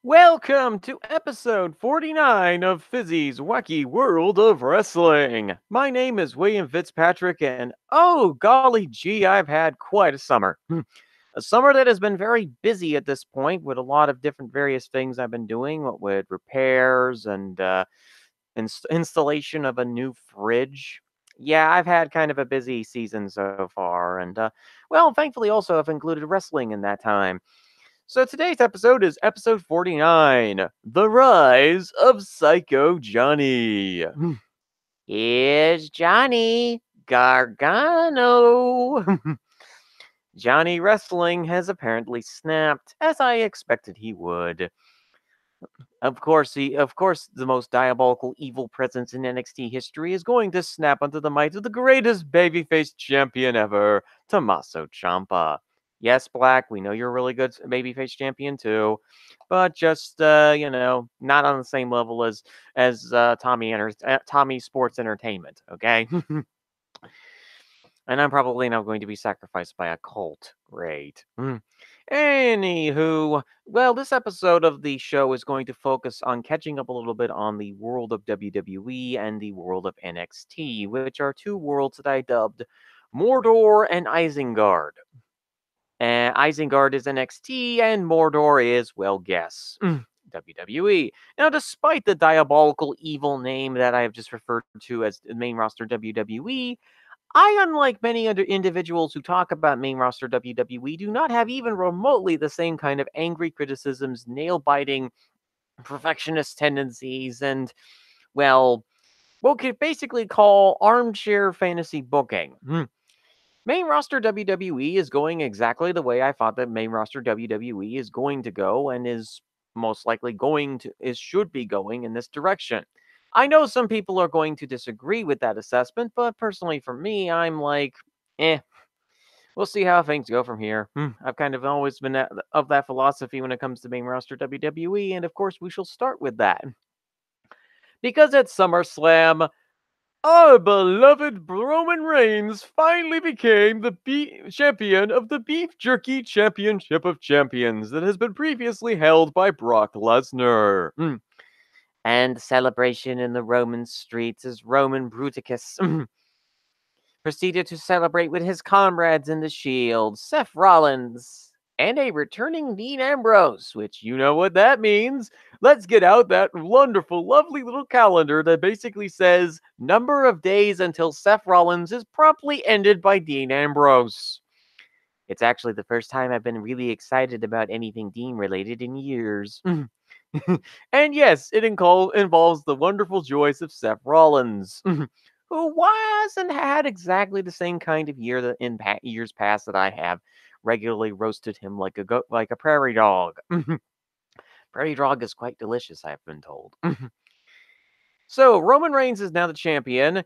Welcome to episode 49 of Fizzy's Wacky World of Wrestling. My name is William Fitzpatrick, and oh, golly gee, I've had quite a summer. A summer that has been very busy at this point with a lot of different various things I've been doing, with repairs and installation of a new fridge. Yeah, I've had kind of a busy season so far, and well, thankfully also I've included wrestling in that time. So today's episode is episode 49, The Rise of Psycho Johnny. Here's Johnny Gargano. Johnny Wrestling has apparently snapped, as I expected he would. Of course, the most diabolical evil presence in NXT history is going to snap under the might of the greatest babyface champion ever, Tommaso Ciampa. Yes, Black, we know you're a really good babyface champion too, but just not on the same level as Tommy Sports Entertainment. Okay. And I'm probably now going to be sacrificed by a cult. Great. Anywho, well, this episode of the show is going to focus on catching up a little bit on the world of WWE and the world of NXT, which are two worlds that I dubbed Mordor and Isengard. Isengard is NXT, and Mordor is, well, guess, WWE. Now, despite the diabolical evil name that I have just referred to as the main roster WWE, I, unlike many other individuals who talk about main roster WWE, do not have even remotely the same kind of angry criticisms, nail biting, perfectionist tendencies, and, well, what could basically call armchair fantasy booking. Main roster WWE is going exactly the way I thought that main roster WWE is going to go, and is most likely should be going in this direction. I know some people are going to disagree with that assessment, but personally for me, I'm like, eh, we'll see how things go from here. I've kind of always been of that philosophy when it comes to main roster WWE, and of course we shall start with that. Because at SummerSlam, our beloved Roman Reigns finally became the champion of the Beef Jerky Championship of Champions that has been previously held by Brock Lesnar. And celebration in the Roman streets as Roman Bruticus proceeded to celebrate with his comrades in the Shield, Seth Rollins, and a returning Dean Ambrose, which you know what that means. Let's get out that wonderful, lovely little calendar that basically says number of days until Seth Rollins is promptly ended by Dean Ambrose. It's actually the first time I've been really excited about anything Dean related in years. And yes, it involves the wonderful joys of Seth Rollins, who wasn't had exactly the same kind of year that in years past that I have regularly roasted him like a prairie dog. Prairie dog is quite delicious, I've been told. So Roman Reigns is now the champion,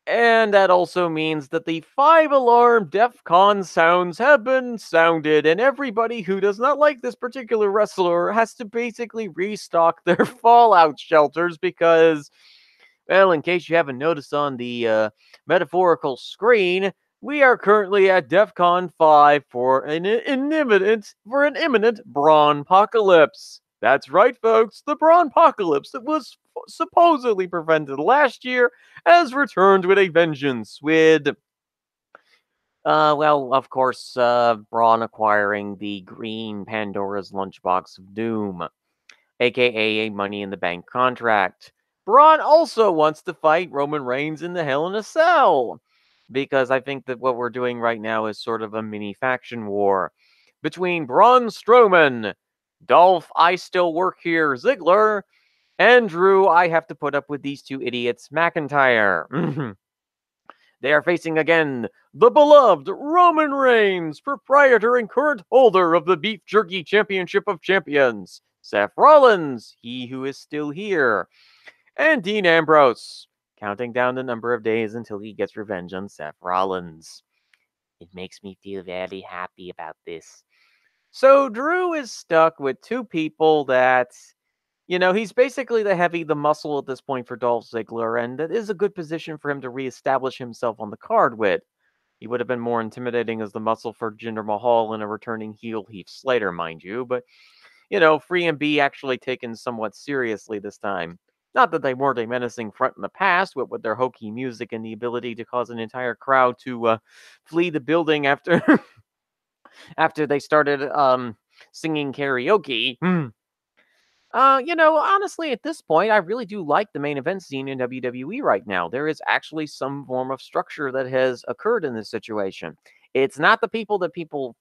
and that also means that the 5-alarm DEFCON sounds have been sounded, and everybody who does not like this particular wrestler has to basically restock their fallout shelters because, well, in case you haven't noticed on the metaphorical screen, we are currently at DEFCON 5 for an imminent Braun apocalypse. That's right, folks. The Braun apocalypse that was supposedly prevented last year has returned with a vengeance. With, well, of course, Braun acquiring the green Pandora's Lunchbox of Doom, aka a Money in the Bank contract. Braun also wants to fight Roman Reigns in the Hell in a Cell, because I think that what we're doing right now is sort of a mini faction war between Braun Strowman, Dolph, I still work here, Ziggler, and Drew, I have to put up with these two idiots, McIntyre. They are facing again the beloved Roman Reigns, proprietor and current holder of the Beef Jerky Championship of Champions, Seth Rollins, he who is still here, and Dean Ambrose, counting down the number of days until he gets revenge on Seth Rollins. It makes me feel very happy about this. So Drew is stuck with two people that, he's basically the muscle at this point for Dolph Ziggler, and that is a good position for him to reestablish himself on the card with. He would have been more intimidating as the muscle for Jinder Mahal and a returning heel Heath Slater, mind you, but Free and B actually taken somewhat seriously this time. Not that they weren't a menacing front in the past, with their hokey music and the ability to cause an entire crowd to flee the building after after they started singing karaoke. Honestly, at this point, I really do like the main event scene in WWE right now. There is actually some form of structure that has occurred in this situation. It's not the people that people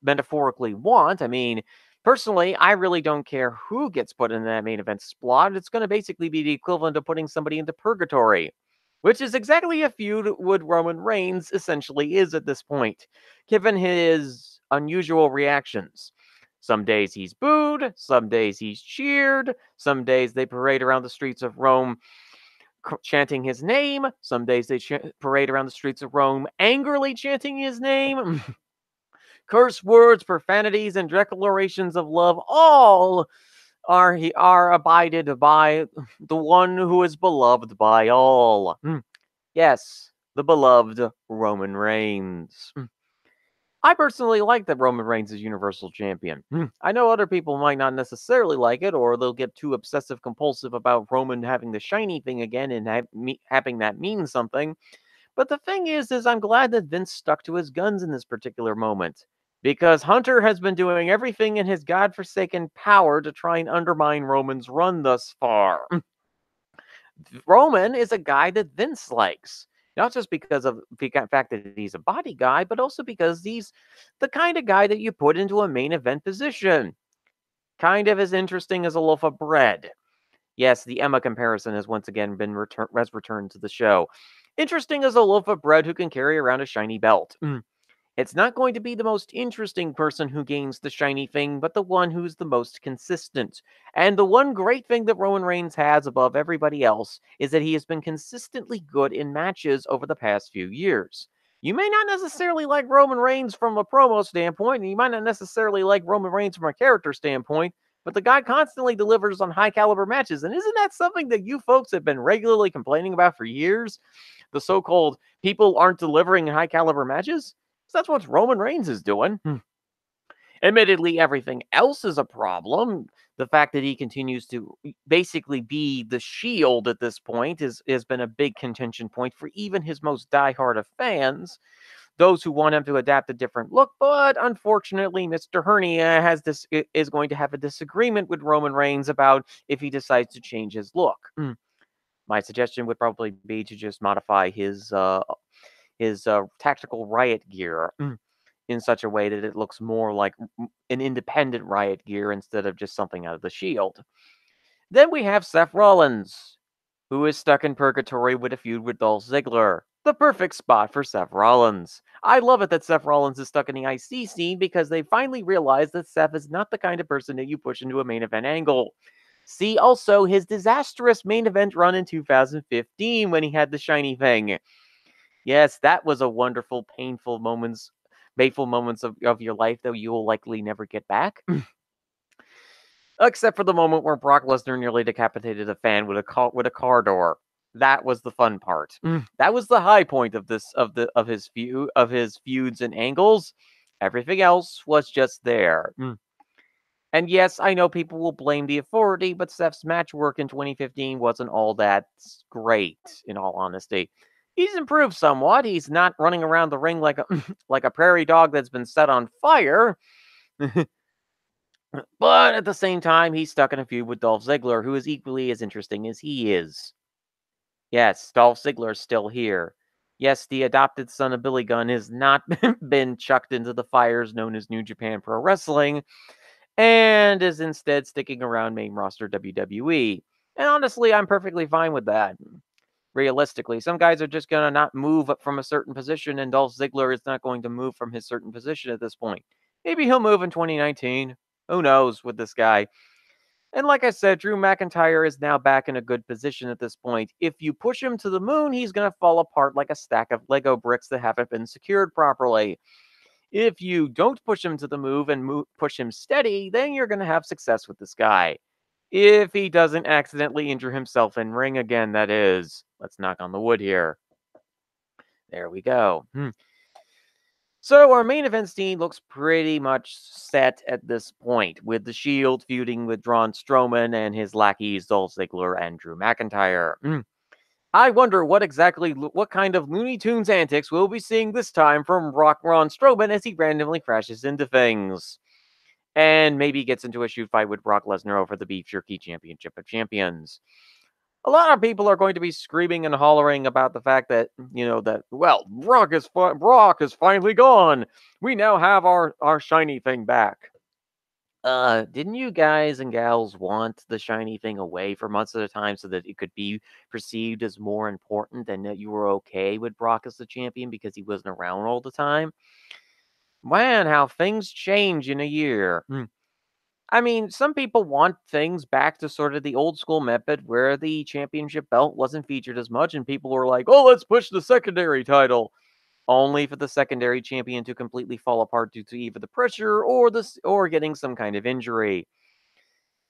metaphorically want. I mean, personally, I really don't care who gets put in that main event slot. It's going to basically be the equivalent of putting somebody into purgatory, which is exactly a feud with Roman Reigns essentially is at this point, given his unusual reactions. Some days he's booed, some days he's cheered, some days they parade around the streets of Rome chanting his name, some days they parade around the streets of Rome angrily chanting his name. Curse words, profanities, and declarations of love all are abided by the one who is beloved by all. Yes, the beloved Roman Reigns. I personally like that Roman Reigns is Universal Champion. I know other people might not necessarily like it, or they'll get too obsessive compulsive about Roman having the shiny thing again and having that mean something. But the thing is I'm glad that Vince stuck to his guns in this particular moment. Because Hunter has been doing everything in his godforsaken power to try and undermine Roman's run thus far. Roman is a guy that Vince likes. Not just because of the fact that he's a body guy, but also because he's the kind of guy that you put into a main event position. Kind of as interesting as a loaf of bread. Yes, the Emma comparison has once again been returned to the show. Interesting as a loaf of bread who can carry around a shiny belt. It's not going to be the most interesting person who gains the shiny thing, but the one who's the most consistent. And the one great thing that Roman Reigns has above everybody else is that he has been consistently good in matches over the past few years. You may not necessarily like Roman Reigns from a promo standpoint, and you might not necessarily like Roman Reigns from a character standpoint, but the guy constantly delivers on high caliber matches. And isn't that something that you folks have been regularly complaining about for years? The so-called people aren't delivering high caliber matches? So that's what Roman Reigns is doing. Admittedly, everything else is a problem. The fact that he continues to basically be the Shield at this point has been a big contention point for even his most diehard of fans. Those who want him to adapt a different look, but unfortunately, Mr. Hernia is going to have a disagreement with Roman Reigns about if he decides to change his look. My suggestion would probably be to just modify his tactical riot gear in such a way that it looks more like an independent riot gear instead of just something out of the Shield. Then we have Seth Rollins, who is stuck in purgatory with a feud with Dolph Ziggler. The perfect spot for Seth Rollins. I love it that Seth Rollins is stuck in the IC scene because they finally realized that Seth is not the kind of person that you push into a main event angle. See also his disastrous main event run in 2015 when he had the shiny thing. Yes, that was a wonderful, painful moments of your life that you will likely never get back. Except for the moment where Brock Lesnar nearly decapitated a fan with a car door. That was the fun part. That was the high point of his feuds and angles. Everything else was just there. And yes, I know people will blame the Authority, but Seth's match work in 2015 wasn't all that great, in all honesty. He's improved somewhat. He's not running around the ring like a like a prairie dog that's been set on fire. But at the same time, he's stuck in a feud with Dolph Ziggler, who is equally as interesting as he is. Yes, Dolph Ziggler's still here. Yes, the adopted son of Billy Gunn has not been chucked into the fires known as New Japan Pro Wrestling, and is instead sticking around main roster WWE. And honestly, I'm perfectly fine with that. Realistically, some guys are just going to not move up from a certain position, and Dolph Ziggler is not going to move from his certain position at this point. Maybe he'll move in 2019. Who knows with this guy? And like I said, Drew McIntyre is now back in a good position at this point. If you push him to the moon, he's going to fall apart like a stack of Lego bricks that haven't been secured properly. If you don't push him to the move and push him steady, then you're going to have success with this guy. If he doesn't accidentally injure himself in ring again, that is. Let's knock on the wood here. There we go. So our main event scene looks pretty much set at this point, with the Shield feuding with Braun Strowman and his lackeys Dolph Ziggler and Drew McIntyre. I wonder what kind of Looney Tunes antics we'll be seeing this time from Braun Strowman as he randomly crashes into things. And maybe gets into a shoot fight with Brock Lesnar over the Beef Jerky Championship of Champions. A lot of people are going to be screaming and hollering about the fact that, Brock is finally gone. We now have our shiny thing back. Didn't you guys and gals want the shiny thing away for months at a time so that it could be perceived as more important and that you were okay with Brock as the champion because he wasn't around all the time? Man, how things change in a year. I mean, some people want things back to sort of the old school method where the championship belt wasn't featured as much, and people were like, oh, let's push the secondary title. Only for the secondary champion to completely fall apart due to either the pressure or getting some kind of injury.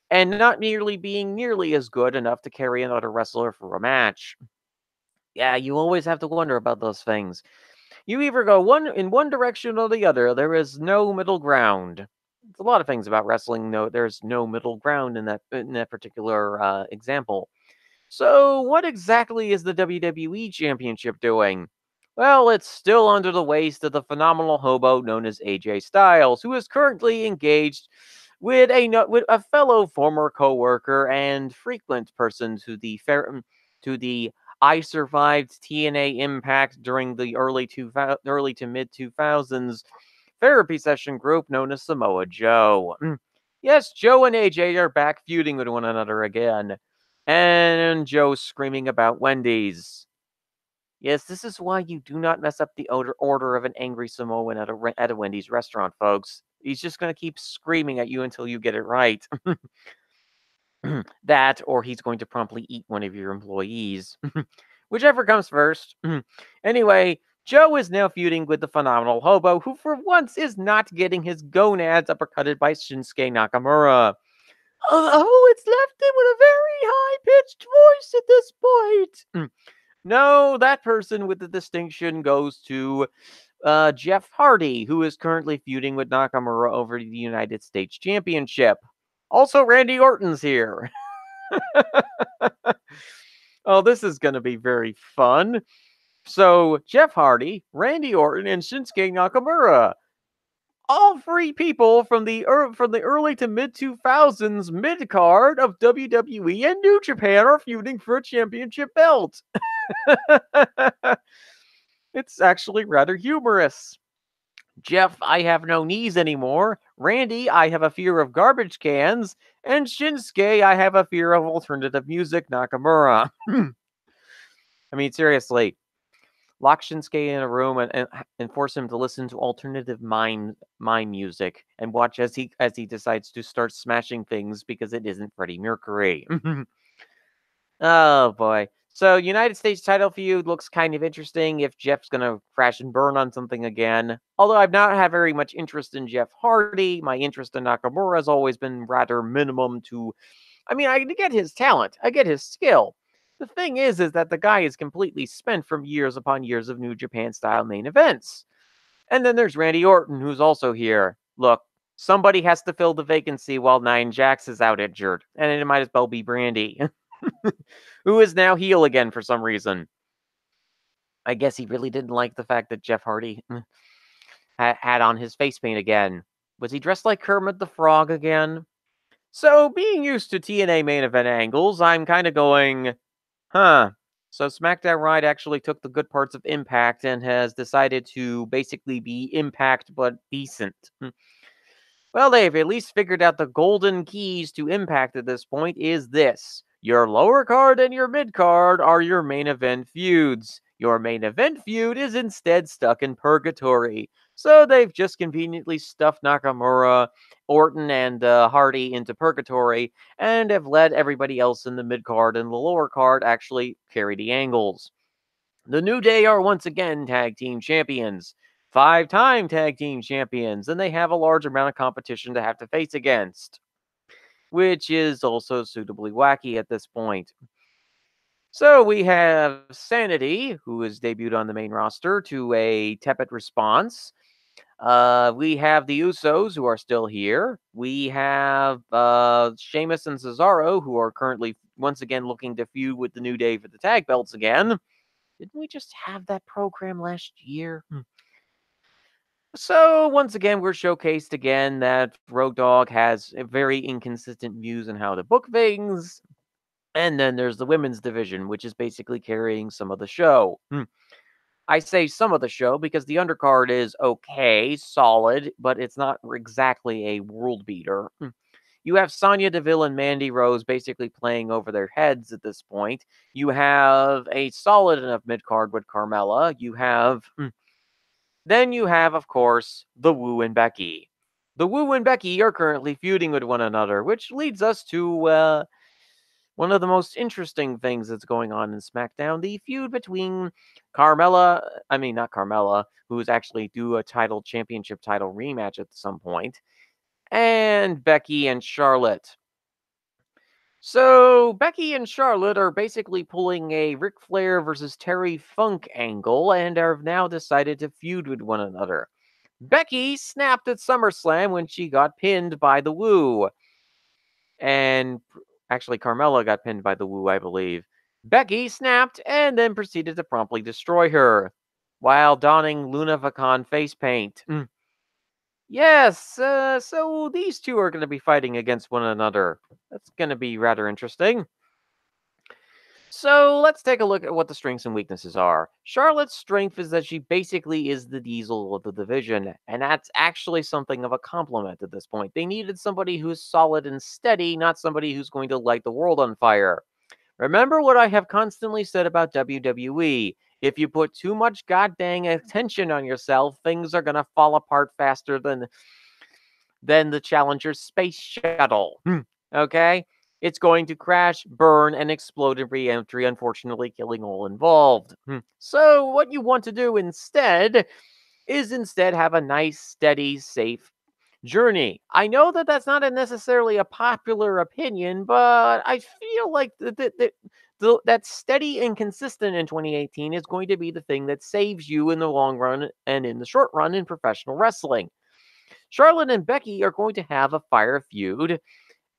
And not nearly being nearly as good enough to carry another wrestler for a match. Yeah, you always have to wonder about those things. You either go one direction or the other. There is no middle ground. There's a lot of things about wrestling. No, there's no middle ground in that particular example. So, what exactly is the WWE Championship doing? Well, it's still under the waist of the phenomenal hobo known as AJ Styles, who is currently engaged with a fellow former coworker and frequent person to the I survived TNA Impact during the early to mid 2000s therapy session group known as Samoa Joe. Yes, Joe and AJ are back feuding with one another again. And Joe screaming about Wendy's. Yes, this is why you do not mess up the order of an angry Samoan at a Wendy's restaurant, folks. He's just going to keep screaming at you until you get it right. That, or he's going to promptly eat one of your employees. Whichever comes first. Anyway, Joe is now feuding with the phenomenal hobo, who for once is not getting his gonads uppercutted by Shinsuke Nakamura. Oh, it's left him with a very high pitched voice at this point. No, that person with the distinction goes to Jeff Hardy, who is currently feuding with Nakamura over the United States Championship. Also, Randy Orton's here. Oh, this is going to be very fun. So, Jeff Hardy, Randy Orton, and Shinsuke Nakamura. All three people from the early to mid 2000s mid card of WWE and New Japan are feuding for a championship belt. It's actually rather humorous. Jeff, I have no knees anymore. Randy, I have a fear of garbage cans. And Shinsuke, I have a fear of alternative music, Nakamura. I mean, seriously, lock Shinsuke in a room and force him to listen to alternative mime music and watch as he decides to start smashing things because it isn't Freddie Mercury. Oh boy. So United States title feud looks kind of interesting if Jeff's gonna crash and burn on something again. Although I've not had very much interest in Jeff Hardy, my interest in Nakamura has always been rather minimum to I mean, I get his talent, I get his skill. The thing is that the guy is completely spent from years upon years of New Japan style main events. And then there's Randy Orton, who's also here. Look, somebody has to fill the vacancy while Nine Jax is out injured, and it might as well be Brandy. Who is now heel again for some reason. I guess he really didn't like the fact that Jeff Hardy had on his face paint again. Was he dressed like Kermit the Frog again? So, being used to TNA main event angles, I'm kind of going, huh. So, SmackDown Ride actually took the good parts of Impact and has decided to basically be Impact but decent. Well, they've at least figured out the golden keys to Impact at this point is this. Your lower card and your mid card are your main event feuds. Your main event feud is instead stuck in purgatory. So they've just conveniently stuffed Nakamura, Orton, and Hardy into purgatory and have let everybody else in the mid card and the lower card actually carry the angles. The New Day are once again tag team champions. 5-time tag team champions, and they have a large amount of competition to have to face against, which is also suitably wacky at this point. So we have Sanity, who has debuted on the main roster to a tepid response. We have the Usos, who are still here. We have Sheamus and Cesaro, who are currently once again looking to feud with the New Day for the tag belts again. Didn't we just have that program last year? So, once again, we're showcased again that Road Dogg has very inconsistent views on how to book things. And then there's the women's division, which is basically carrying some of the show. I say some of the show because the undercard is okay, solid, but it's not exactly a world beater. You have Sonya Deville and Mandy Rose basically playing over their heads at this point. You have a solid enough mid card with Carmella. Then you have, of course, the Woo and Becky. The Woo and Becky are currently feuding with one another, which leads us to one of the most interesting things that's going on in SmackDown, the feud between not Carmella, who's actually due a championship title rematch at some point, and Becky and Charlotte. So, Becky and Charlotte are basically pulling a Ric Flair versus Terry Funk angle and have now decided to feud with one another. Becky snapped at SummerSlam when she got pinned by the Woo. And actually, Carmella got pinned by the Woo, I believe. Becky snapped and then proceeded to promptly destroy her while donning Luna Vachon face paint. Yes, so these two are going to be fighting against one another. That's going to be rather interesting. So let's take a look at what the strengths and weaknesses are. Charlotte's strength is that she basically is the Diesel of the division, and that's actually something of a compliment at this point. They needed somebody who's solid and steady, not somebody who's going to light the world on fire. Remember what I have constantly said about WWE. If you put too much goddamn attention on yourself, things are going to fall apart faster than the Challenger space shuttle. Okay? It's going to crash, burn, and explode in re-entry, unfortunately killing all involved. So what you want to do instead is have a nice, steady, safe journey. I know that that's not necessarily a popular opinion, but I feel like that steady and consistent in 2018 is going to be the thing that saves you in the long run and in the short run in professional wrestling. Charlotte and Becky are going to have a fire feud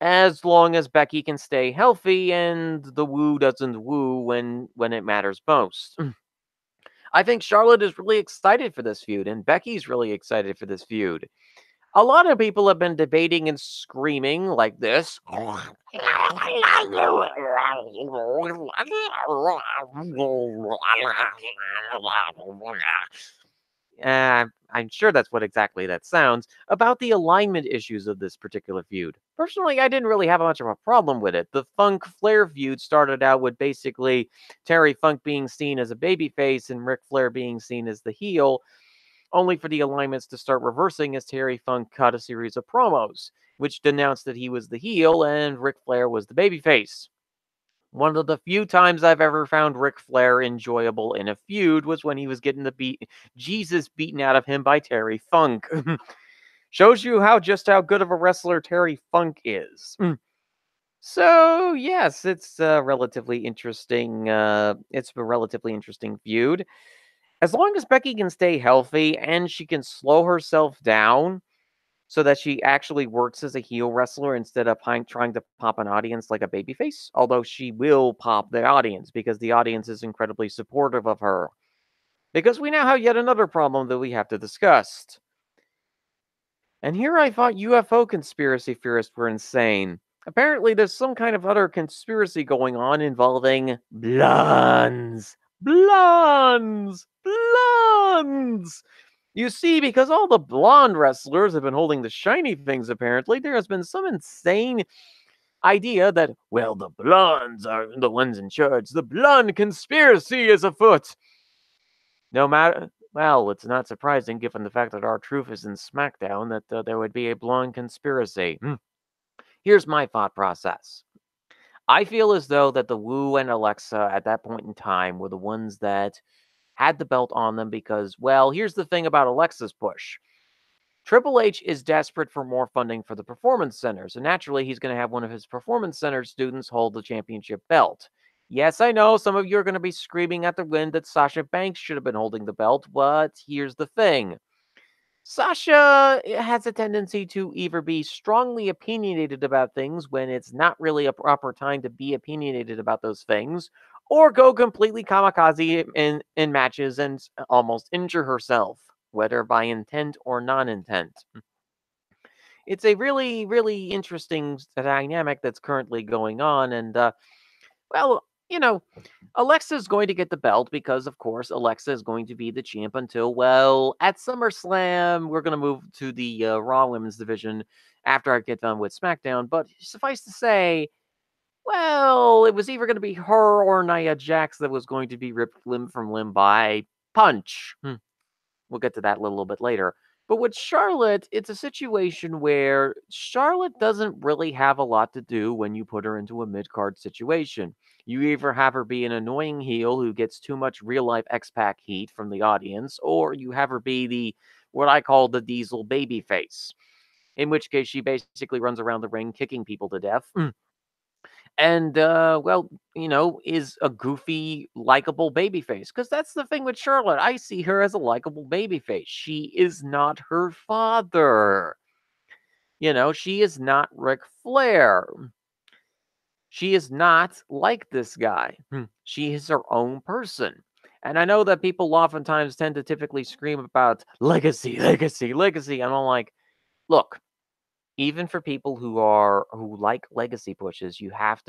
as long as Becky can stay healthy and the Woo doesn't woo when it matters most. I think Charlotte is really excited for this feud, and Becky's really excited for this feud. A lot of people have been debating and screaming like this. I'm sure that's what exactly that sounds, about the alignment issues of this particular feud. Personally, I didn't really have much of a problem with it. The Funk Flair feud started out with basically Terry Funk being seen as a babyface and Ric Flair being seen as the heel, only for the alignments to start reversing as Terry Funk cut a series of promos, which denounced that he was the heel and Ric Flair was the babyface. One of the few times I've ever found Ric Flair enjoyable in a feud was when he was getting Jesus beaten out of him by Terry Funk. Shows you how good of a wrestler Terry Funk is. So yes, it's a relatively interesting. It's a relatively interesting feud. As long as Becky can stay healthy and she can slow herself down so that she actually works as a heel wrestler instead of trying to pop an audience like a babyface. Although she will pop the audience because the audience is incredibly supportive of her. Because we now have yet another problem that we have to discuss. And here I thought UFO conspiracy theorists were insane. Apparently, there's some kind of other conspiracy going on involving blondes. Blondes! Blondes! You see, because all the blonde wrestlers have been holding the shiny things, apparently, there has been some insane idea that, well, the blondes are the ones in charge. The blonde conspiracy is afoot. No matter, well, it's not surprising given the fact that our truth is in SmackDown that there would be a blonde conspiracy. Here's my thought process. I feel as though that the Woo and Alexa at that point in time were the ones that had the belt on them because, well, here's the thing about Alexa's push. Triple H is desperate for more funding for the performance centers, and naturally he's going to have one of his performance center students hold the championship belt. Yes, I know some of you are going to be screaming at the wind that Sasha Banks should have been holding the belt, but here's the thing. Sasha has a tendency to either be strongly opinionated about things when it's not really a proper time to be opinionated about those things, or go completely kamikaze in matches and almost injure herself, whether by intent or non intent. It's a really, really interesting dynamic that's currently going on, and well, you know, Alexa's going to get the belt because, of course, Alexa is going to be the champ until, well, at SummerSlam, we're going to move to the Raw Women's division after I get done with SmackDown. But suffice to say, well, it was either going to be her or Nia Jax that was going to be ripped limb from limb by Punch. We'll get to that a little bit later. But with Charlotte, it's a situation where Charlotte doesn't really have a lot to do when you put her into a mid card situation. You either have her be an annoying heel who gets too much real life X Pac heat from the audience, or you have her be the what I call the Diesel baby face, in which case she basically runs around the ring kicking people to death. And well, is a goofy, likable babyface. Because that's the thing with Charlotte. I see her as a likable babyface. She is not her father. She is not Ric Flair. She is not like this guy. She is her own person. And I know that people oftentimes tend to typically scream about legacy, legacy, legacy. And I'm like, look, even for people who like legacy pushes, you have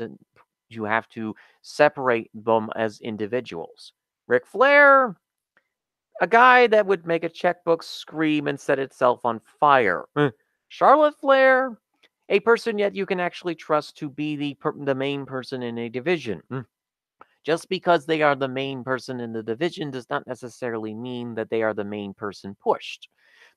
to separate them as individuals. Ric Flair, a guy that would make a checkbook scream and set itself on fire. Charlotte Flair, a person yet you can actually trust to be the main person in a division. Just because they are the main person in the division does not necessarily mean that they are the main person pushed.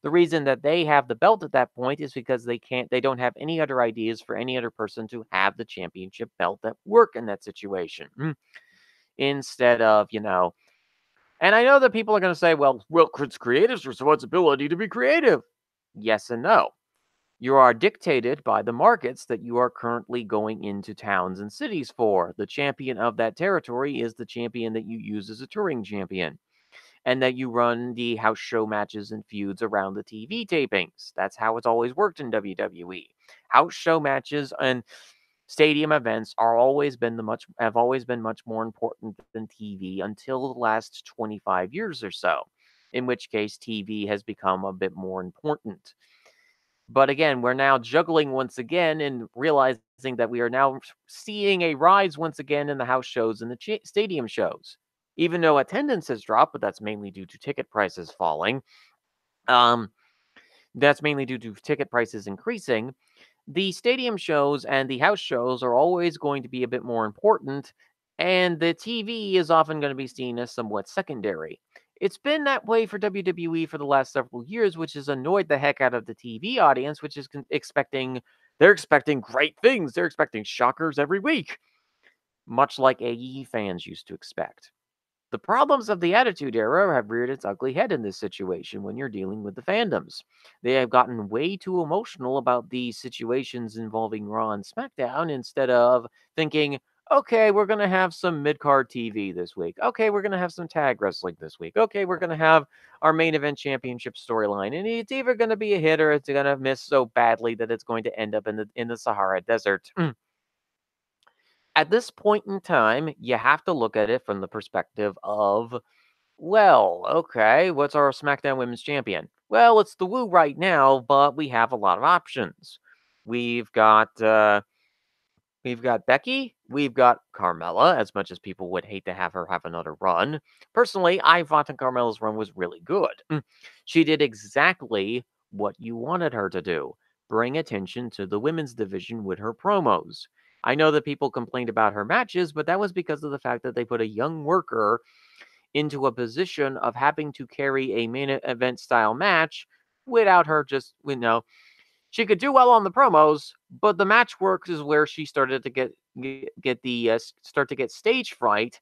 The reason that they have the belt at that point is because they don't have any other ideas for any other person to have the championship belt that work in that situation. Instead of, and I know that people are going to say, well, it's creative's responsibility to be creative. Yes and no. You are dictated by the markets that you are currently going into towns and cities for. The champion of that territory is the champion that you use as a touring champion, and that you run the house show matches and feuds around the TV tapings. That's how it's always worked in WWE. House show matches and stadium events have always been much more important than TV until the last 25 years or so, in which case TV has become a bit more important. But again, we're now juggling once again and realizing that we are now seeing a rise once again in the house shows and the stadium shows. Even though attendance has dropped, but that's mainly due to ticket prices falling. Um, that's mainly due to ticket prices increasing. The stadium shows and the house shows are always going to be a bit more important, and the TV is often going to be seen as somewhat secondary. It's been that way for WWE for the last several years, which has annoyed the heck out of the TV audience, which is they're expecting great things. They're expecting shockers every week, much like AE fans used to expect. The problems of the Attitude Era have reared its ugly head in this situation when you're dealing with the fandoms. They have gotten way too emotional about these situations involving Raw and SmackDown instead of thinking, okay, we're going to have some mid card TV this week. Okay, we're going to have some tag wrestling this week. Okay, we're going to have our main event championship storyline. And it's either going to be a hit or it's going to miss so badly that it's going to end up in the Sahara Desert. At this point in time, you have to look at it from the perspective of, well, okay, what's our SmackDown Women's Champion? Well, it's the Woo right now, but we have a lot of options. We've got Becky, we've got Carmella, as much as people would hate to have her have another run. Personally, I thought that Carmella's run was really good. She did exactly what you wanted her to do. Bring attention to the women's division with her promos. I know that people complained about her matches, but that was because of the fact that they put a young worker into a position of having to carry a main event style match without her just, she could do well on the promos, but the match works is where she started to start to get stage fright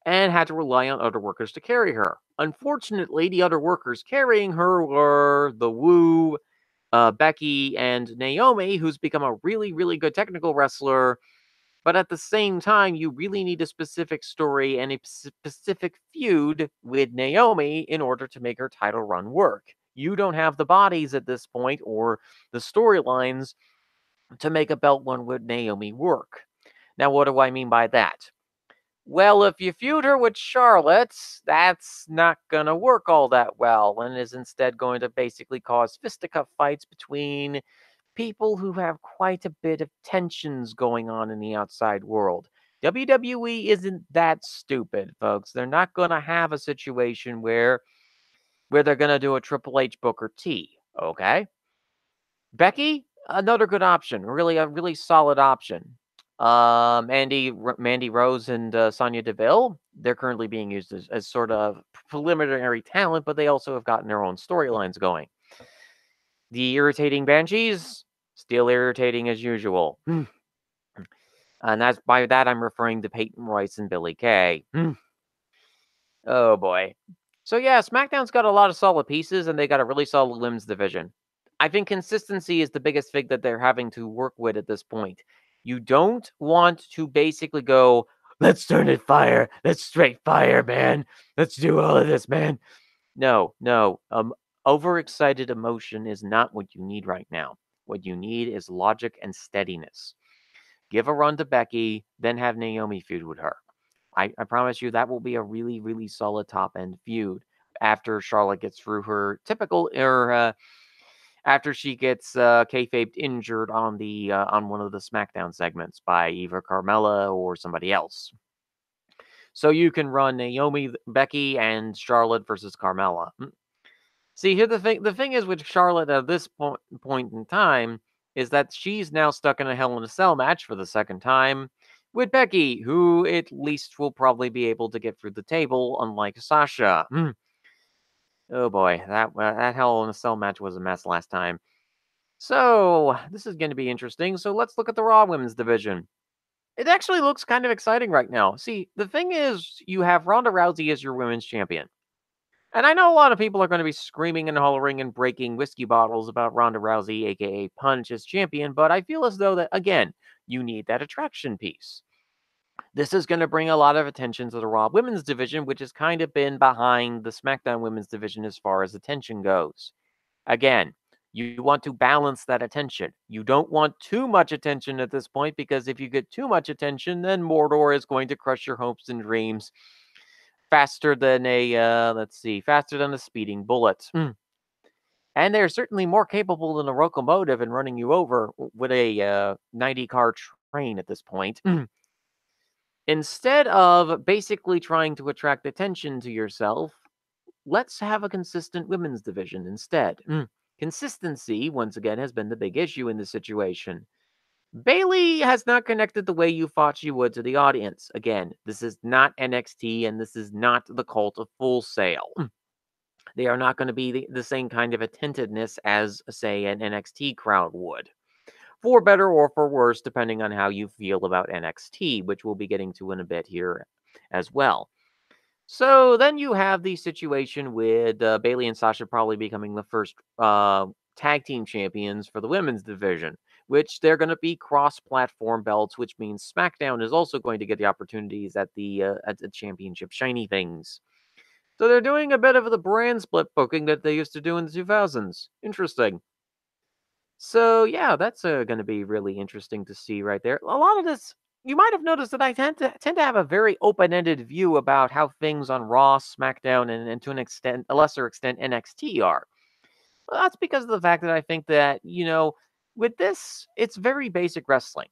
and had to rely on other workers to carry her. Unfortunately, the other workers carrying her were the Woo, Becky, and Naomi, who's become a really, really good technical wrestler. But at the same time, you really need a specific story and a specific feud with Naomi in order to make her title run work. You don't have the bodies at this point or the storylines to make a belt one with Naomi work. Now, what do I mean by that? Well, if you feud her with Charlotte, that's not going to work all that well and is instead going to basically cause fisticuff fights between people who have quite a bit of tensions going on in the outside world. WWE isn't that stupid, folks. They're not going to have a situation where they're going to do a Triple H Booker T, okay? Becky, another good option, really a really solid option. Mandy Rose and Sonya Deville, they're currently being used as sort of preliminary talent, but they also have gotten their own storylines going. The irritating Banshees, still irritating as usual. And that's by that I'm referring to Peyton Royce and Billy Kay. Oh boy. So yeah, SmackDown's got a lot of solid pieces, and they got a really solid women's division. I think consistency is the biggest thing that they're having to work with at this point. You don't want to basically go, let's turn it fire. Let's straight fire, man. Let's do all of this, man. No. Overexcited emotion is not what you need right now. What you need is logic and steadiness. Give a run to Becky, then have Naomi feud with her. I promise you that will be a really, really solid top end feud after Charlotte gets through her typical, or after she gets kayfabed injured on the on one of the SmackDown segments by either Carmella or somebody else. So you can run Naomi, Becky, and Charlotte versus Carmella. See, here the thing is with Charlotte at this point in time is that she's now stuck in a Hell in a Cell match for the second time with Becky, who at least will probably be able to get through the table, unlike Sasha. Oh boy, that Hell in a Cell match was a mess last time. So this is going to be interesting. So let's look at the Raw Women's division. It actually looks kind of exciting right now. See, the thing is, you have Ronda Rousey as your women's champion. And I know a lot of people are going to be screaming and hollering and breaking whiskey bottles about Ronda Rousey, aka Punch, as champion, but I feel as though that, again, you need that attraction piece. This is going to bring a lot of attention to the Raw Women's division, which has kind of been behind the SmackDown Women's division as far as attention goes. Again, you want to balance that attention. You don't want too much attention at this point, because if you get too much attention, then Mordor is going to crush your hopes and dreams faster than faster than a speeding bullet. And they're certainly more capable than a locomotive in running you over with a 90-car train at this point. Instead of basically trying to attract attention to yourself, let's have a consistent women's division instead. Consistency, once again, has been the big issue in this situation. Bayley has not connected the way you thought she would to the audience. Again, this is not NXT, and this is not the cult of Full Sail. They are not going to be the same kind of attentiveness as, say, an NXT crowd would. For better or for worse, depending on how you feel about NXT, which we'll be getting to in a bit here as well. So then you have the situation with Bayley and Sasha probably becoming the first tag team champions for the women's division, which they're going to be cross-platform belts, which means SmackDown is also going to get the opportunities at the championship shiny things. So they're doing a bit of the brand split booking that they used to do in the 2000s. Interesting. So yeah, that's going to be really interesting to see right there. A lot of this, you might have noticed that I tend to have a very open-ended view about how things on Raw, SmackDown, and to a lesser extent, NXT are. Well, that's because of the fact that I think that, with this, it's very basic wrestling.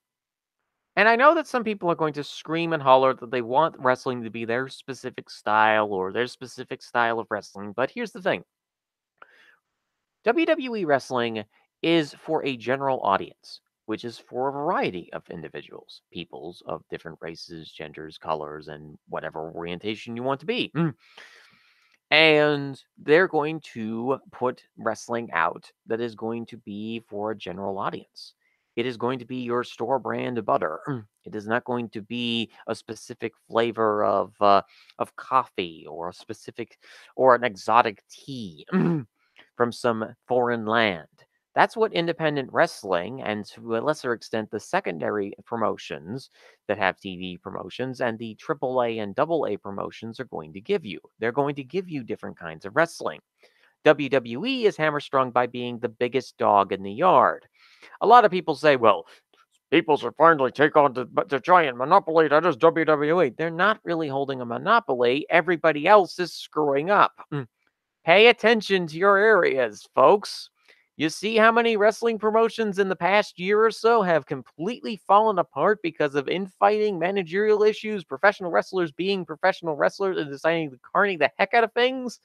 And I know that some people are going to scream and holler that they want wrestling to be their specific style or their specific style of wrestling, but here's the thing. WWE wrestling is for a general audience, which is for a variety of individuals, peoples of different races, genders, colors, and whatever orientation you want to be. And they're going to put wrestling out that is going to be for a general audience. It is going to be your store brand butter. It is not going to be a specific flavor of coffee or a specific or an exotic tea from some foreign land. That's what independent wrestling, and to a lesser extent, the secondary promotions that have TV promotions and the AAA and AA promotions are going to give you. They're going to give you different kinds of wrestling. WWE is hamstrung by being the biggest dog in the yard. A lot of people say, well, people should finally take on the giant monopoly that is WWE. They're not really holding a monopoly. Everybody else is screwing up. Pay attention to your areas, folks. You see how many wrestling promotions in the past year or so have completely fallen apart because of infighting, managerial issues, professional wrestlers being professional wrestlers and deciding to carny the heck out of things,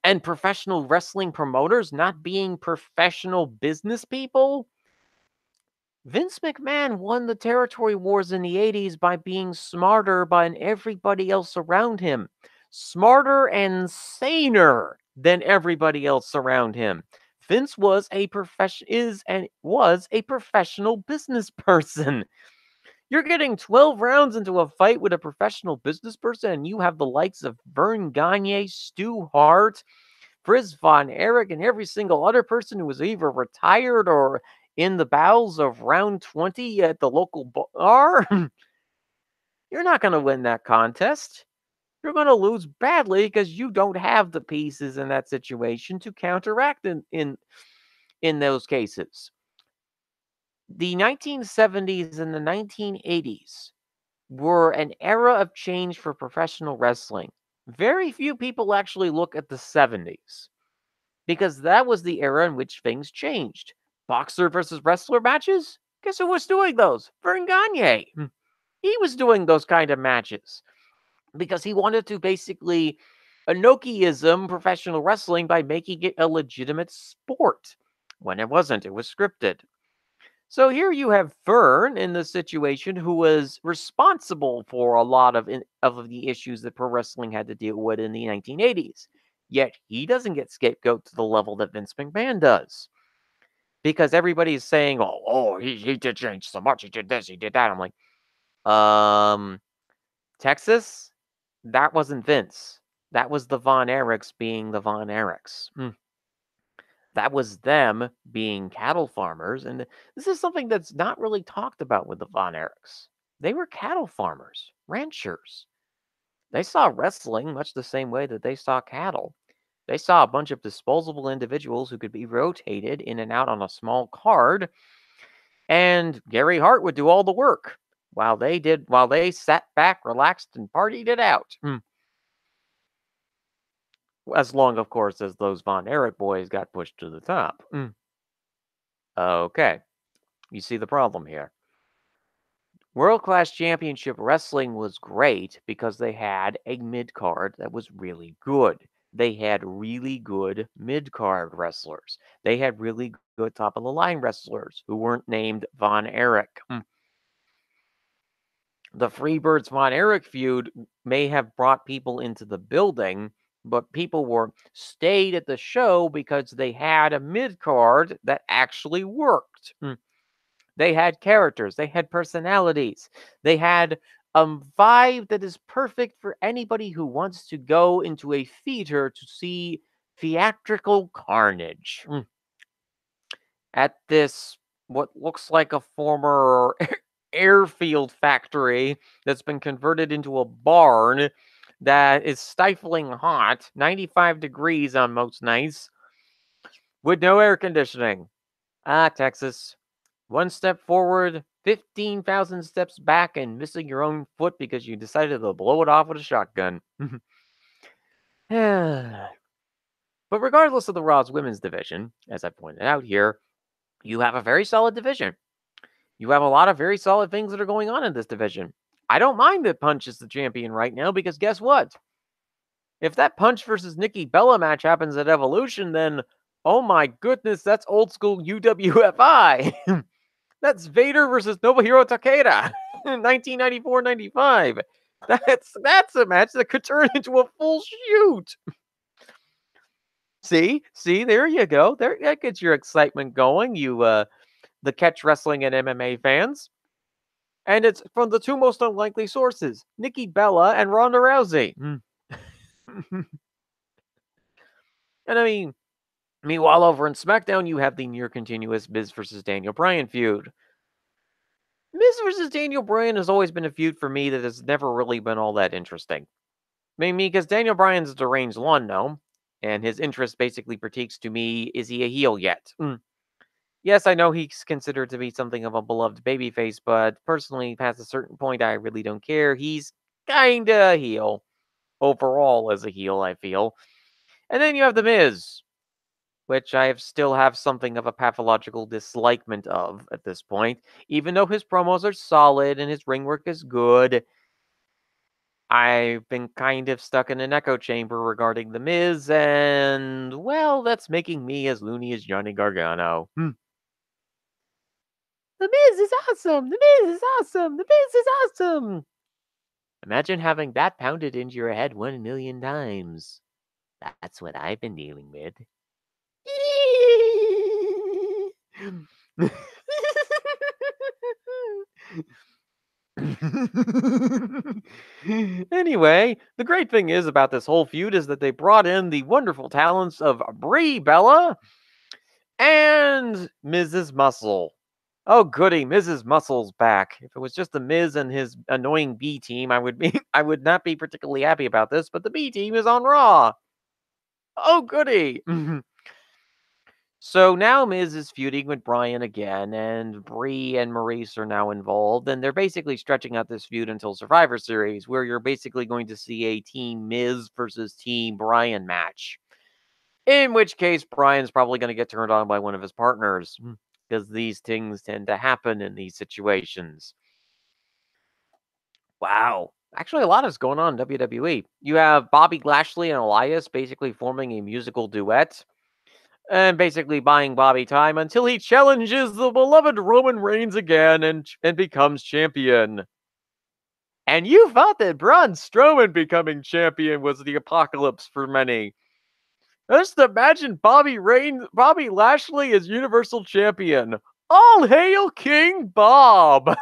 and professional wrestling promoters not being professional business people? Vince McMahon won the territory wars in the 80s by being smarter than everybody else around him. Smarter and saner than everybody else around him. Vince was a professional business person. You're getting 12 rounds into a fight with a professional business person, and you have the likes of Vern Gagne, Stu Hart, Frizz Von Erich, and every single other person who was either retired or in the bowels of round 20 at the local bar. You're not going to win that contest. You're going to lose badly because you don't have the pieces in that situation to counteract in those cases. The 1970s and the 1980s were an era of change for professional wrestling. Very few people actually look at the 70s because that was the era in which things changed. Boxer versus wrestler matches? Guess who was doing those? Vern Gagne. He was doing those kind of matches because he wanted to basically Inokiism professional wrestling by making it a legitimate sport. When it wasn't, it was scripted. So here you have Vern in the situation who was responsible for a lot of the issues that pro wrestling had to deal with in the 1980s. Yet he doesn't get scapegoat to the level that Vince McMahon does. Because everybody's saying, he did change so much. He did this, he did that. I'm like, Texas? That wasn't Vince. That was the Von Erichs being the Von Erichs. That was them being cattle farmers. And this is something that's not really talked about with the Von Erichs. They were cattle farmers, ranchers. They saw wrestling much the same way that they saw cattle. They saw a bunch of disposable individuals who could be rotated in and out on a small card, and Gary Hart would do all the work while they sat back, relaxed, and partied it out. As long, of course, as those Von Erich boys got pushed to the top. Okay, you see the problem here. World Class Championship Wrestling was great because they had a mid-card that was really good. They had really good mid-card wrestlers. They had really good top-of-the-line wrestlers who weren't named Von Erich. The Freebirds Von Erich feud may have brought people into the building, but people stayed at the show because they had a mid-card that actually worked. They had characters. They had personalities. They had a vibe that is perfect for anybody who wants to go into a theater to see theatrical carnage. At this, what looks like a former airfield factory that's been converted into a barn that is stifling hot, 95 degrees on most nights, with no air conditioning. Texas. One step forward, 15,000 steps back, and missing your own foot because you decided to blow it off with a shotgun. But regardless of the Raw's women's division, as I pointed out here, you have a very solid division. You have a lot of very solid things that are going on in this division. I don't mind that Punch is the champion right now because guess what? If that Punch versus Nikki Bella match happens at Evolution, then oh my goodness, that's old school UWFI. That's Vader versus Nobuhiro Takeda in 1994-95. That's a match that could turn into a full shoot. See, there you go. That gets your excitement going, you the catch wrestling and MMA fans. And it's from the two most unlikely sources, Nikki Bella and Ronda Rousey. And I mean, meanwhile, over in SmackDown, you have the near continuous Miz versus Daniel Bryan feud. Miz versus Daniel Bryan has always been a feud for me that has never really been all that interesting. I mean, because Daniel Bryan's a deranged lawn gnome. And his interest basically critiques to me, is he a heel yet? Yes, I know he's considered to be something of a beloved babyface, but personally, past a certain point, I really don't care. He's kinda a heel. Overall, as a heel, I feel. And then you have The Miz, which I still have something of a pathological dislikement of at this point. Even though his promos are solid and his ring work is good, I've been kind of stuck in an echo chamber regarding The Miz, and, well, that's making me as loony as Johnny Gargano. The Miz is awesome! The Miz is awesome! The Miz is awesome! Imagine having that pounded into your head 1,000,000 times. That's what I've been dealing with. Anyway, the great thing is about this whole feud is that they brought in the wonderful talents of Brie Bella and Mrs. Muscle. Oh goody, Mrs. Muscle's back. If it was just the Miz and his annoying B team, I would not be particularly happy about this, but the B team is on Raw. Oh goody. So now Miz is feuding with Bryan again, and Brie and Maurice are now involved, and they're basically stretching out this feud until Survivor Series, where you're basically going to see a Team Miz versus Team Bryan match. In which case, Bryan's probably going to get turned on by one of his partners, because these things tend to happen in these situations. Wow. Actually, a lot is going on in WWE. You have Bobby Lashley and Elias basically forming a musical duet and basically buying Bobby time until he challenges the beloved Roman Reigns again and becomes champion. And you thought that Braun Strowman becoming champion was the apocalypse for many. Just imagine Bobby Lashley as Universal Champion. All hail King Bob!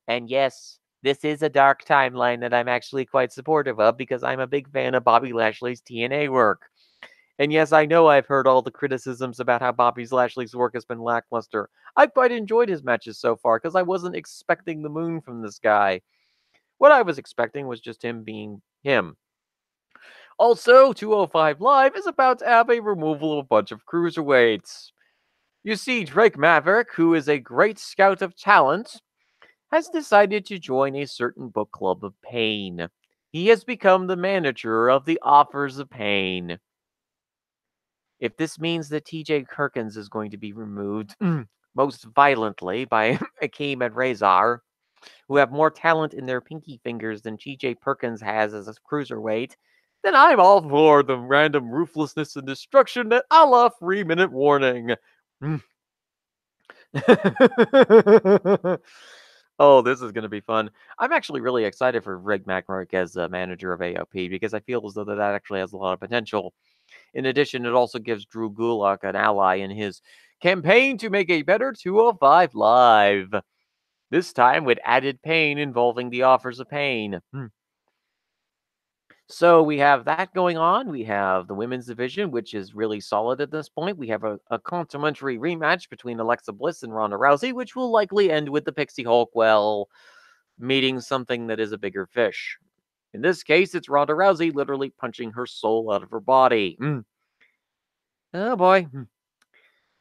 And yes, this is a dark timeline that I'm actually quite supportive of because I'm a big fan of Bobby Lashley's TNA work. And yes, I know I've heard all the criticisms about how Bobby Lashley's work has been lackluster. I've quite enjoyed his matches so far because I wasn't expecting the moon from this guy. What I was expecting was just him being him. Also, 205 Live is about to have a removal of a bunch of cruiserweights. You see, Drake Maverick, who is a great scout of talent, has decided to join a certain book club of pain. He has become the manager of the Offers of Pain. If this means that TJ Perkins is going to be removed most violently by Akeem and Razor, who have more talent in their pinky fingers than TJ Perkins has as a cruiserweight, then I'm all for the random ruthlessness and destruction that a la 3-minute warning. Oh, this is going to be fun. I'm actually really excited for Rick McMurray as a manager of AOP because I feel as though that actually has a lot of potential. In addition, it also gives Drew Gulak an ally in his campaign to make a better 205 Live. This time with added pain involving the Offers of Pain. So we have that going on. We have the women's division, which is really solid at this point. We have a complimentary rematch between Alexa Bliss and Ronda Rousey, which will likely end with the Pixie Hulk, well, meeting something that is a bigger fish. In this case, it's Ronda Rousey literally punching her soul out of her body. Oh boy.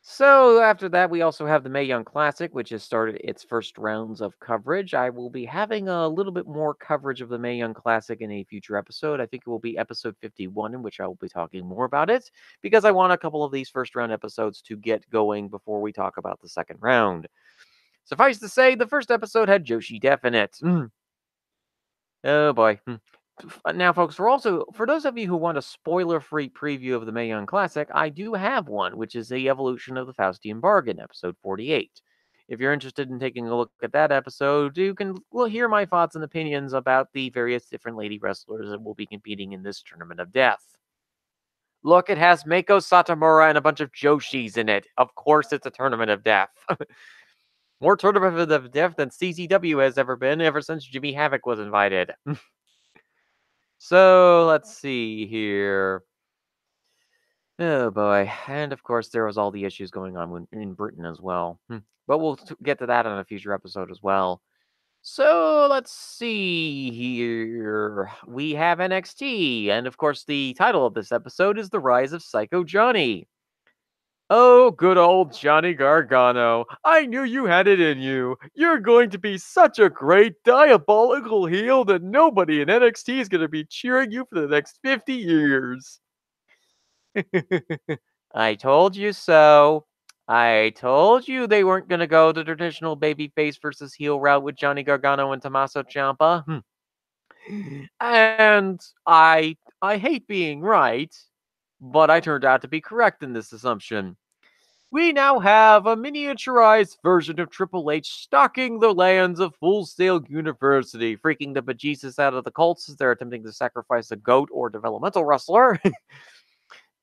So after that, we also have the Mae Young Classic, which has started its first rounds of coverage. I will be having a little bit more coverage of the Mae Young Classic in a future episode. I think it will be episode 51, in which I will be talking more about it, because I want a couple of these first round episodes to get going before we talk about the second round. Suffice to say, the first episode had Joshi Def in it. Oh boy. Now, folks, for those of you who want a spoiler-free preview of the Mae Young Classic, I do have one, which is the evolution of the Faustian Bargain, episode 48. If you're interested in taking a look at that episode, you can hear my thoughts and opinions about the various different lady wrestlers that will be competing in this Tournament of Death. Look, it has Mako Satomura and a bunch of Joshis in it. Of course it's a Tournament of Death. More Tournament of Death than CZW has ever been ever since Jimmy Havoc was invited. So, let's see here. Oh boy. And of course, there was all the issues going on in Britain as well. But we'll get to that on a future episode as well. So let's see here. We have NXT, and of course, the title of this episode is The Rise of Psycho Johnny. Oh, good old Johnny Gargano. I knew you had it in you. You're going to be such a great diabolical heel that nobody in NXT is going to be cheering you for the next 50 years. I told you so. I told you they weren't going to go the traditional babyface versus heel route with Johnny Gargano and Tommaso Ciampa. And I hate being right, but I turned out to be correct in this assumption. We now have a miniaturized version of Triple H stalking the lands of Full Sail University, freaking the bejesus out of the Colts as they're attempting to sacrifice a goat or developmental wrestler,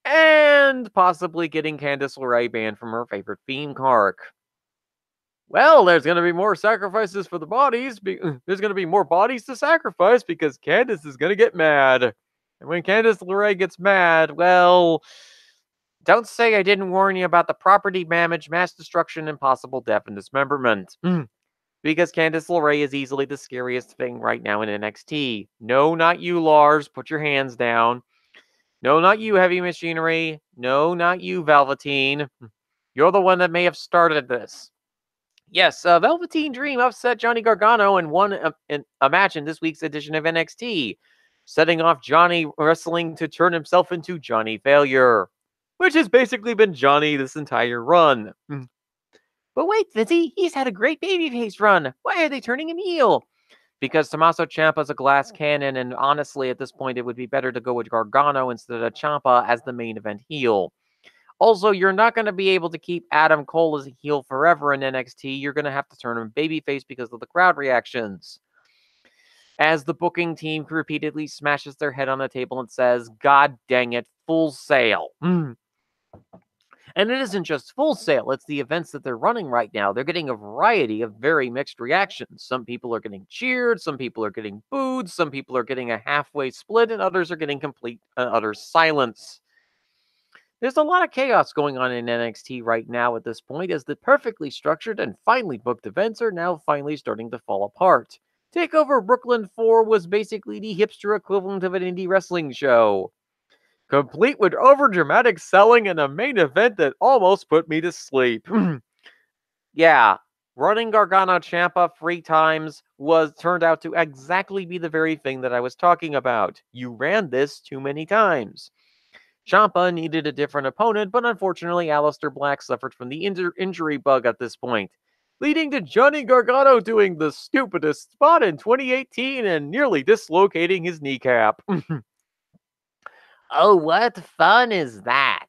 and possibly getting Candice LeRae banned from her favorite theme park. Well, there's going to be more sacrifices for the bodies. There's going to be more bodies to sacrifice because Candice is going to get mad. And when Candice LeRae gets mad, well, don't say I didn't warn you about the property damage, mass destruction, and possible death and dismemberment. Because Candice LeRae is easily the scariest thing right now in NXT. No, not you, Lars. Put your hands down. No, not you, Heavy Machinery. No, not you, Velveteen. You're the one that may have started this. Yes, Velveteen Dream upset Johnny Gargano and won a match in this week's edition of NXT, setting off Johnny wrestling to turn himself into Johnny Failure, which has basically been Johnny this entire run. But wait, Fizzy, he's had a great babyface run. Why are they turning him heel? Because Tommaso Ciampa's a glass cannon, and honestly, at this point, it would be better to go with Gargano instead of Ciampa as the main event heel. Also, you're not going to be able to keep Adam Cole as a heel forever in NXT. You're going to have to turn him babyface because of the crowd reactions. As the booking team repeatedly smashes their head on the table and says, God dang it, Full Sail. And it isn't just Full Sail, it's the events that they're running right now. They're getting a variety of very mixed reactions. Some people are getting cheered, some people are getting booed, some people are getting a halfway split, and others are getting complete and utter silence. There's a lot of chaos going on in NXT right now at this point, as the perfectly structured and finely booked events are now finally starting to fall apart. TakeOver Brooklyn 4 was basically the hipster equivalent of an indie wrestling show, complete with overdramatic selling and a main event that almost put me to sleep. Yeah, running Gargano Ciampa 3 times turned out to exactly be the very thing that I was talking about. You ran this too many times. Ciampa needed a different opponent, but unfortunately Aleister Black suffered from the injury bug at this point, leading to Johnny Gargano doing the stupidest spot in 2018 and nearly dislocating his kneecap. Oh, what fun is that?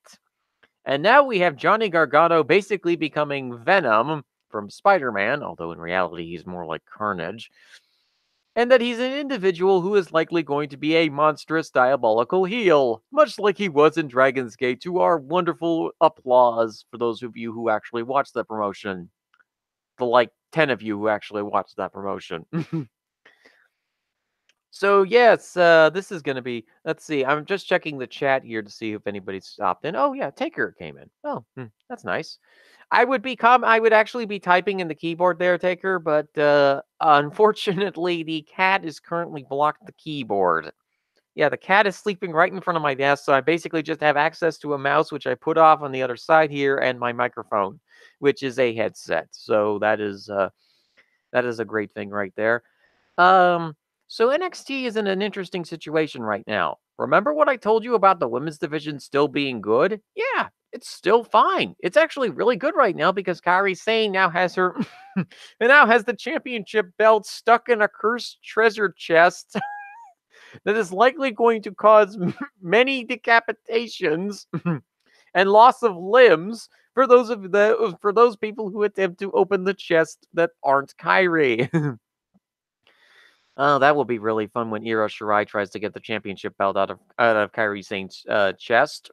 And now we have Johnny Gargano basically becoming Venom from Spider-Man, although in reality he's more like Carnage, and that he's an individual who is likely going to be a monstrous diabolical heel, much like he was in Dragon's Gate, to our wonderful applause for those of you who actually watched that promotion. The 10 of you who actually watched that promotion. So yes, this is going to be, let's see, I'm just checking the chat here to see if anybody's stopped in. Oh yeah, Taker came in. Oh, that's nice. I would actually be typing in the keyboard there, Taker, but unfortunately the cat is currently blocked the keyboard. Yeah, the cat is sleeping right in front of my desk, so I basically just have access to a mouse, which I put off on the other side here, and my microphone, which is a headset. So that is a great thing right there. So NXT is in an interesting situation right now. Remember what I told you about the women's division still being good? Yeah, it's still fine. It's actually really good right now because Kairi Sane now has her and now has the championship belt stuck in a cursed treasure chest that is likely going to cause many decapitations and loss of limbs for those people who attempt to open the chest that aren't Kairi. Oh, that will be really fun when Io Shirai tries to get the championship belt out of Kairi Sane's chest.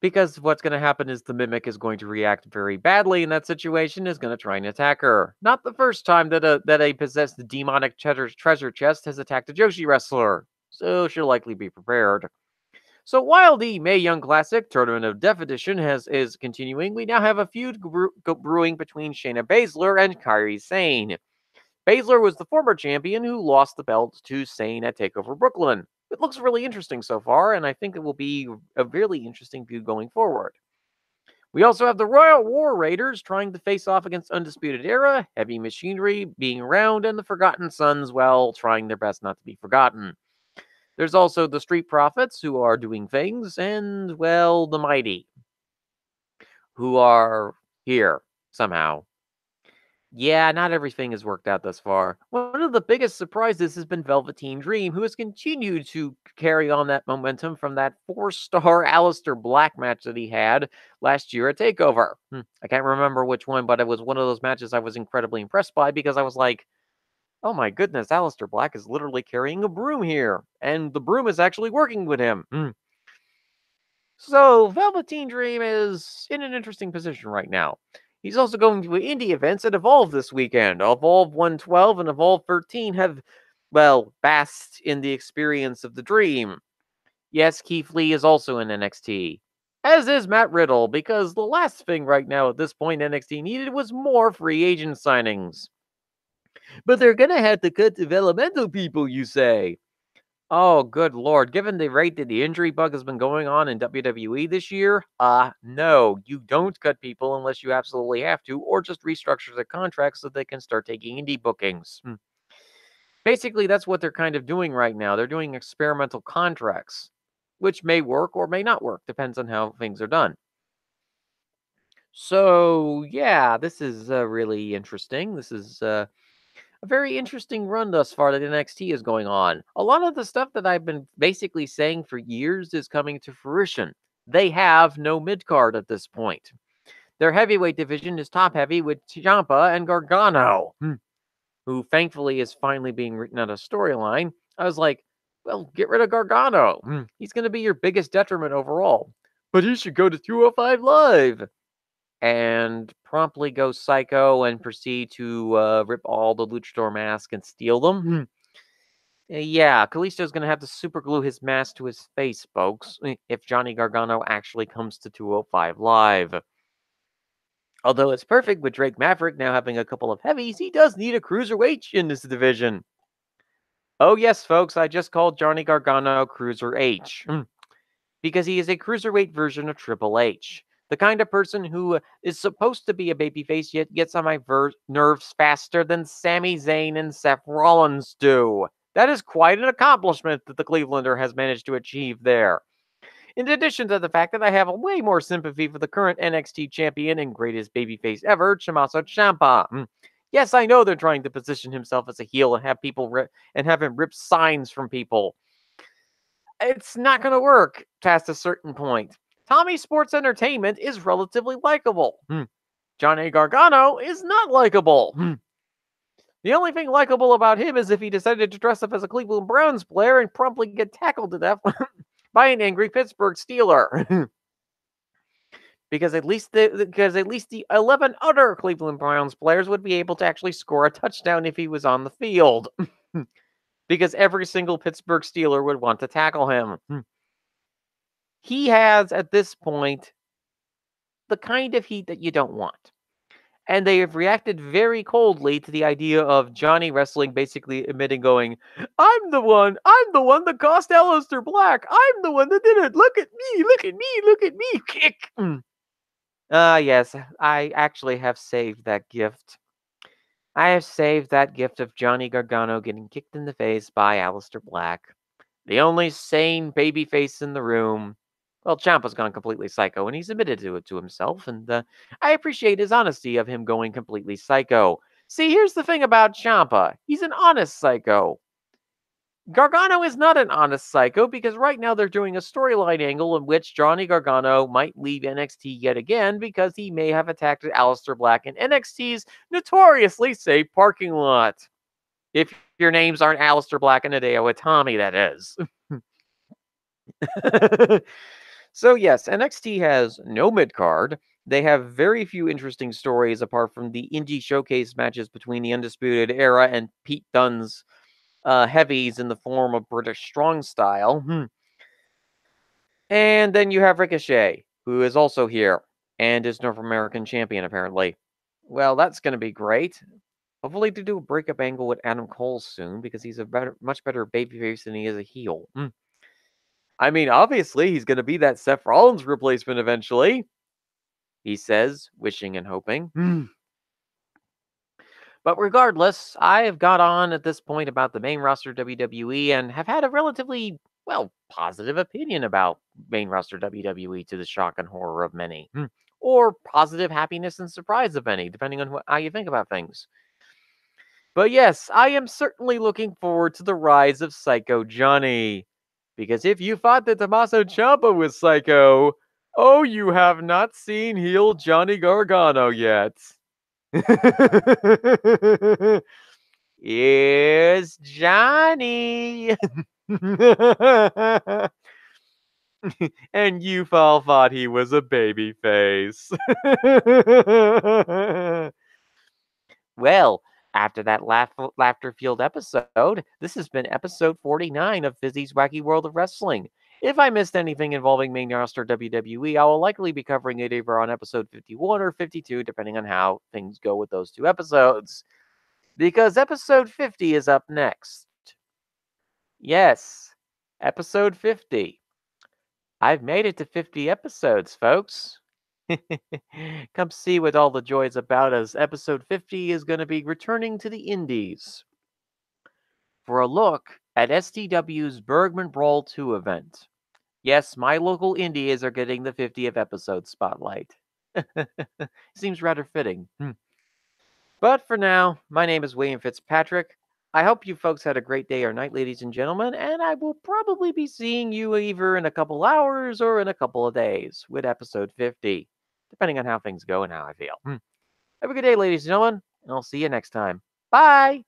Because what's going to happen is the Mimic is going to react very badly in that situation, is going to try and attack her. Not the first time that a possessed demonic treasure chest has attacked a Joshi wrestler, so she'll likely be prepared. So while the Mae Young Classic Tournament of Death Edition is continuing, we now have a feud brewing between Shayna Baszler and Kairi Sane. Baszler was the former champion who lost the belt to Sane at TakeOver Brooklyn. It looks really interesting so far, and I think it will be a really interesting feud going forward. We also have the Royal War Raiders trying to face off against Undisputed Era, Heavy Machinery being around, and the Forgotten Sons, well, trying their best not to be forgotten. There's also the Street Profits, who are doing things, and, well, the Mighty, who are here somehow. Yeah, not everything has worked out thus far. One of the biggest surprises has been Velveteen Dream, who has continued to carry on that momentum from that 4-star Aleister Black match that he had last year at TakeOver. I can't remember which one, but it was one of those matches I was incredibly impressed by because I was like, oh my goodness, Aleister Black is literally carrying a broom here, and the broom is actually working with him. So, Velveteen Dream is in an interesting position right now. He's also going to indie events at Evolve this weekend. Evolve 112 and Evolve 13 have, well, basked in the experience of the Dream. Yes, Keith Lee is also in NXT, as is Matt Riddle, because the last thing right now at this point NXT needed was more free agent signings. But they're gonna have to cut developmental people, you say? Oh, good lord. Given the rate that the injury bug has been going on in WWE this year, no, you don't cut people unless you absolutely have to, or just restructure the contract so they can start taking indie bookings. Basically, that's what they're kind of doing right now. They're doing experimental contracts, which may work or may not work, depends on how things are done. So, yeah, this is really interesting. This is a very interesting run thus far that NXT is going on. A lot of the stuff that I've been basically saying for years is coming to fruition. They have no mid-card at this point. Their heavyweight division is top heavy with Ciampa and Gargano, who thankfully is finally being written out a storyline. I was like, well, get rid of Gargano. He's going to be your biggest detriment overall. But he should go to 205 Live and promptly go psycho and proceed to rip all the luchador masks and steal them. Yeah, Kalisto's going to have to super glue his mask to his face, folks, if Johnny Gargano actually comes to 205 Live. Although it's perfect with Drake Maverick now having a couple of heavies, he does need a cruiserweight in this division. Oh yes, folks, I just called Johnny Gargano Cruiser H. Because he is a cruiserweight version of Triple H. The kind of person who is supposed to be a babyface yet gets on my nerves faster than Sami Zayn and Seth Rollins do. That is quite an accomplishment that the Clevelander has managed to achieve there. In addition to the fact that I have a way more sympathy for the current NXT champion and greatest babyface ever, Tommaso Ciampa. Yes, I know they're trying to position himself as a heel and have people have him rip signs from people. It's not going to work past a certain point. Tommy Sports Entertainment is relatively likable. Johnny Gargano is not likable. The only thing likable about him is if he decided to dress up as a Cleveland Browns player and promptly get tackled to death by an angry Pittsburgh Steeler. because at least the 11 other Cleveland Browns players would be able to actually score a touchdown if he was on the field. Because every single Pittsburgh Steeler would want to tackle him. He has, at this point, the kind of heat that you don't want. And they have reacted very coldly to the idea of Johnny Wrestling basically admitting, going, I'm the one that cost Aleister Black. I'm the one that did it. Look at me, look at me, look at me. Kick. Yes, I actually have saved that gift. I have saved that gift of Johnny Gargano getting kicked in the face by Aleister Black. The only sane babyface in the room. Well, Ciampa's gone completely psycho, and he's admitted to it to himself, and I appreciate his honesty of him going completely psycho. See, here's the thing about Ciampa. He's an honest psycho. Gargano is not an honest psycho, because right now they're doing a storyline angle in which Johnny Gargano might leave NXT yet again because he may have attacked Aleister Black in NXT's notoriously safe parking lot. If your names aren't Aleister Black and Hideo Itami, that is. So yes, NXT has no mid-card. They have very few interesting stories apart from the indie showcase matches between the Undisputed Era and Pete Dunne's heavies in the form of British Strong Style. And then you have Ricochet, who is also here and is North American champion, apparently. Well, that's going to be great. Hopefully to do a breakup angle with Adam Cole soon, because he's a much better babyface than he is a heel. I mean, obviously, he's going to be that Seth Rollins replacement eventually, he says, wishing and hoping. But regardless, I have got on at this point about the main roster WWE and have had a relatively, well, positive opinion about main roster WWE to the shock and horror of many. Or positive happiness and surprise of many, depending on how you think about things. But yes, I am certainly looking forward to the rise of Psycho Johnny. Because if you thought that Tommaso Ciampa was psycho, oh, you have not seen heel Johnny Gargano yet. Here's Johnny. And you all thought he was a baby face. Well, after that laughter-filled episode, this has been episode 49 of Fizzy's Wacky World of Wrestling. If I missed anything involving main roster WWE, I will likely be covering it either on episode 51 or 52, depending on how things go with those two episodes. Because episode 50 is up next. Yes, episode 50. I've made it to 50 episodes, folks. Come see what all the joy is about, as episode 50 is going to be returning to the Indies for a look at STW's Bergman Brawl 2 event. Yes, my local indies are getting the 50th episode spotlight. Seems rather fitting. But for now, my name is William Fitzpatrick. I hope you folks had a great day or night, ladies and gentlemen, and I will probably be seeing you either in a couple hours or in a couple of days with episode 50, depending on how things go and how I feel. Have a good day, ladies and gentlemen, and I'll see you next time. Bye!